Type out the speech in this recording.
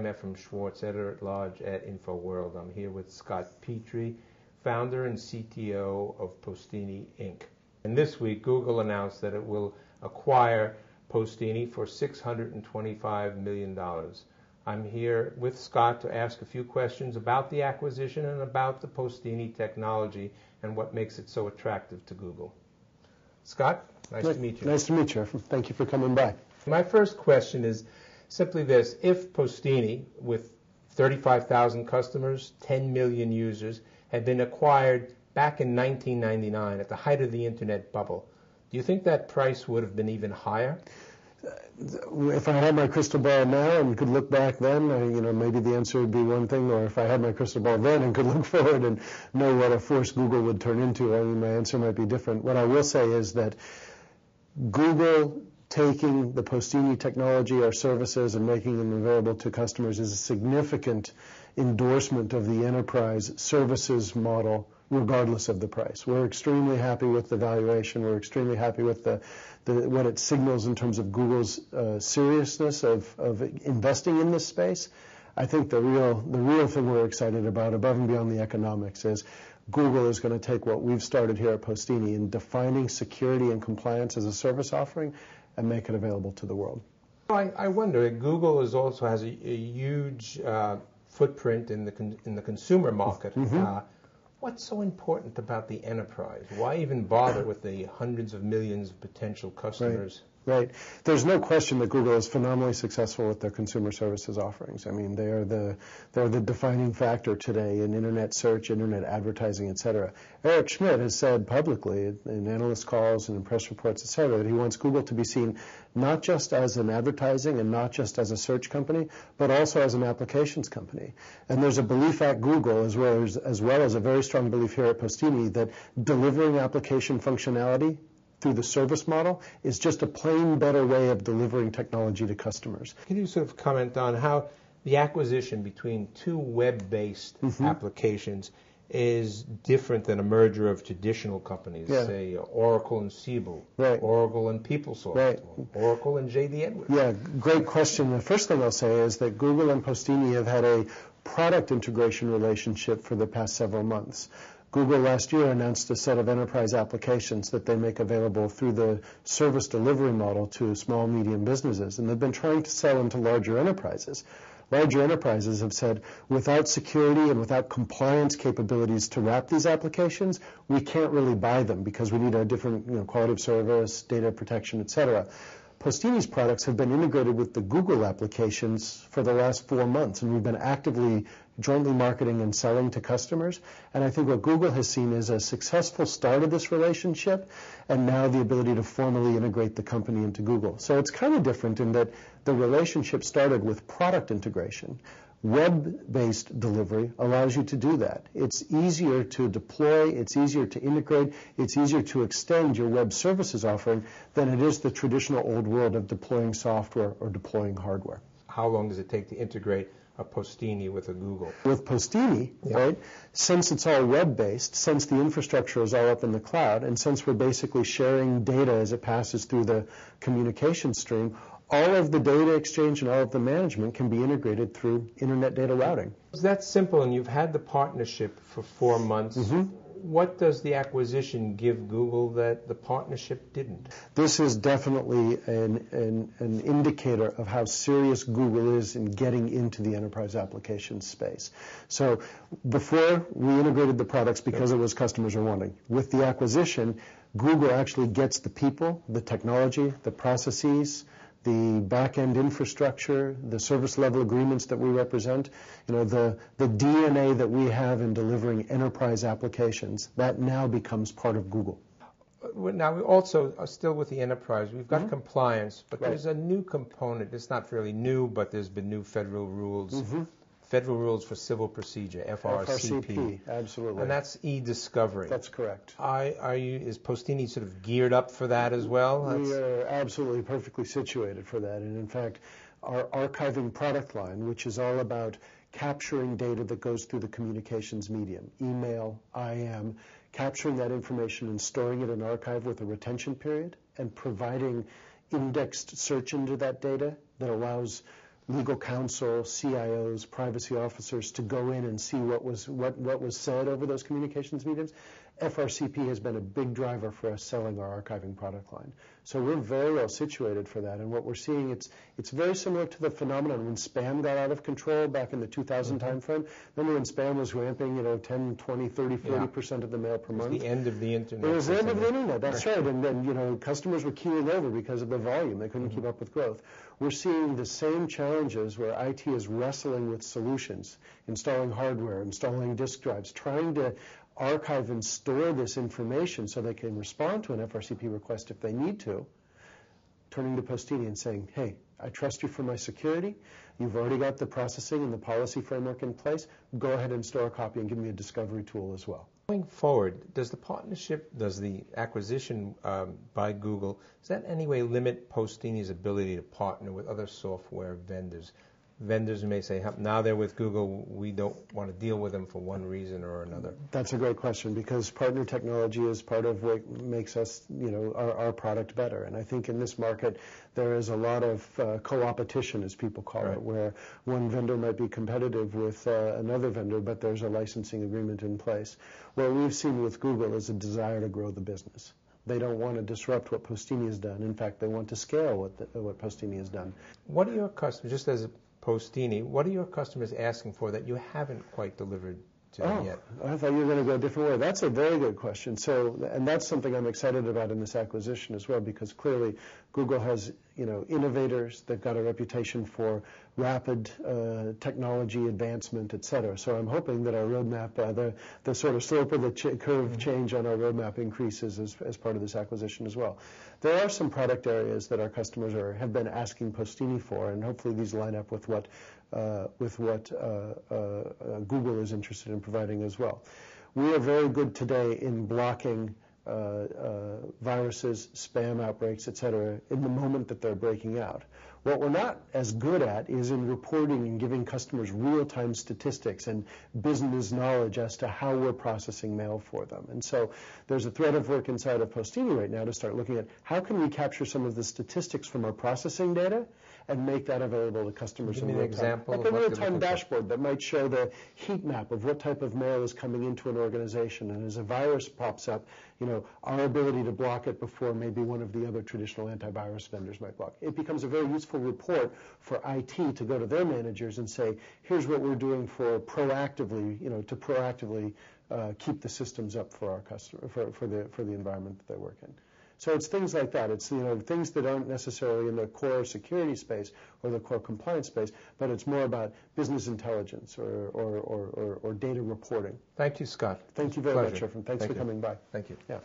I'm Ephraim Schwartz, editor-at-large at InfoWorld. I'm here with Scott Petry, founder and CTO of Postini, Inc. And this week, Google announced that it will acquire Postini for $625 million. I'm here with Scott to ask a few questions about the acquisition and about the Postini technology and what makes it so attractive to Google. Scott, nice to meet you. Nice to meet you. Thank you for coming by. My first question is simply this. If Postini, with 35,000 customers, 10 million users, had been acquired back in 1999 at the height of the internet bubble, do you think that price would have been even higher? If I had my crystal ball now and could look back then, maybe the answer would be one thing, or if I had my crystal ball then and could look forward and know what a force Google would turn into, my answer might be different. What I will say is that Google taking the Postini technology, our services, and making them available to customers is a significant endorsement of the enterprise services model, regardless of the price. We're extremely happy with the valuation. We're extremely happy with what it signals in terms of Google's seriousness of investing in this space. I think the real thing we're excited about, above and beyond the economics, is Google is going to take what we've started here at Postini in defining security and compliance as a service offering and make it available to the world. I wonder, Google also has a huge footprint in the consumer market. Mm-hmm. What's so important about the enterprise? Why even bother with the hundreds of millions of potential customers? Right. There's no question that Google is phenomenally successful with their consumer services offerings. I mean, they're the defining factor today in internet search, internet advertising, et cetera. Eric Schmidt has said publicly in analyst calls and in press reports, et cetera, that he wants Google to be seen not just as an advertising and not just as a search company, but also as an applications company. And there's a belief at Google, as well as a very strong belief here at Postini, that delivering application functionality through the service model is just a plain better way of delivering technology to customers. Can you sort of comment on how the acquisition between two web-based applications is different than a merger of traditional companies, say Oracle and Siebel, Oracle and PeopleSoft, Oracle and J.D. Edwards? Yeah, great question. The first thing I'll say is that Google and Postini have had a product integration relationship for the past several months. Google last year announced a set of enterprise applications that they make available through the service delivery model to small and medium businesses, and they've been trying to sell into larger enterprises. Larger enterprises have said, without security and without compliance capabilities to wrap these applications, we can't really buy them because we need a different quality of service, data protection, et cetera. Postini's products have been integrated with the Google applications for the last 4 months, and we've been actively jointly marketing and selling to customers. And I think what Google has seen is a successful start of this relationship and now the ability to formally integrate the company into Google. So it's kind of different in that the relationship started with product integration. Web-based delivery allows you to do that. It's easier to deploy, it's easier to integrate, it's easier to extend your web services offering than it is the traditional old world of deploying software or deploying hardware. How long does it take to integrate a Postini with a Google? With Postini, right, since it's all web-based, since the infrastructure is all up in the cloud, and since we're basically sharing data as it passes through the communication stream, all of the data exchange and all of the management can be integrated through internet data routing. It's that simple, and you've had the partnership for 4 months. What does the acquisition give Google that the partnership didn't? This is definitely an indicator of how serious Google is in getting into the enterprise application space. So before, we integrated the products because it was customers are wanting. With the acquisition, Google actually gets the people, the technology, the processes, the back-end infrastructure, the service level agreements that we represent, the DNA that we have in delivering enterprise applications, that now becomes part of Google. Now, we also are still with the enterprise. We've got compliance, but there's a new component. It's not fairly new, but there's been new federal rules. Federal Rules for Civil Procedure, FRCP. Absolutely. And that's e-discovery. That's correct. Is Postini sort of geared up for that as well? We are absolutely perfectly situated for that. And in fact, our archiving product line, which is all about capturing data that goes through the communications medium, email, IM, capturing that information and storing it in archive with a retention period and providing indexed search into that data that allows legal counsel, CIOs, privacy officers to go in and see what was said over those communications mediums. FRCP has been a big driver for us selling our archiving product line. So we're very well situated for that. And what we're seeing, it's very similar to the phenomenon when spam got out of control back in the 2000 timeframe. Remember when spam was ramping, 10, 20, 30, 40% of the mail per month? It was the end of the internet. It was the end of the internet, that's right. And then, customers were queuing over because of the volume. They couldn't keep up with growth. We're seeing the same challenges where IT is wrestling with solutions, installing hardware, installing disk drives, trying to archive and store this information so they can respond to an FRCP request if they need to, turning to Postini and saying, hey, I trust you for my security. You've already got the processing and the policy framework in place. Go ahead and store a copy and give me a discovery tool as well. Going forward, does the acquisition by Google, does that in any way limit Postini's ability to partner with other software vendors? Vendors may say, now they're with Google, we don't want to deal with them for one reason or another. That's a great question, because partner technology is part of what makes us, our product better. And I think in this market, there is a lot of co-opetition, as people call it, where one vendor might be competitive with another vendor, but there's a licensing agreement in place. What we've seen with Google is a desire to grow the business. They don't want to disrupt what Postini has done. In fact, they want to scale what Postini has done. What are your customers, just as a Postini, what are your customers asking for that you haven't quite delivered to them yet? I thought you were going to go a different way. That's a very good question. And that's something I'm excited about in this acquisition as well, because clearly Google has, innovators. They've got a reputation for rapid technology advancement, et cetera. So I'm hoping that our roadmap, the sort of slope of the curve change on our roadmap increases as part of this acquisition as well. There are some product areas that our customers have been asking Postini for, and hopefully these line up with what Google is interested in providing as well. We are very good today in blocking viruses, spam outbreaks, et cetera, in the moment that they're breaking out. What we're not as good at is in reporting and giving customers real-time statistics and business knowledge as to how we're processing mail for them. And so there's a thread of work inside of Postini right now to start looking at how can we capture some of the statistics from our processing data and make that available to customers in real time. Like a real-time dashboard that might show the heat map of what type of mail is coming into an organization. And as a virus pops up, our ability to block it before maybe one of the other traditional antivirus vendors might block. It becomes a very useful report for IT to go to their managers and say, here's what we're doing for proactively, to proactively keep the systems up for our customer, for the environment that they work in. So it's things like that. It's things that aren't necessarily in the core security space or the core compliance space, but it's more about business intelligence or data reporting. Thank you, Scott. Thank you very much, Irfan. Thanks for coming by. Thank you. Yeah.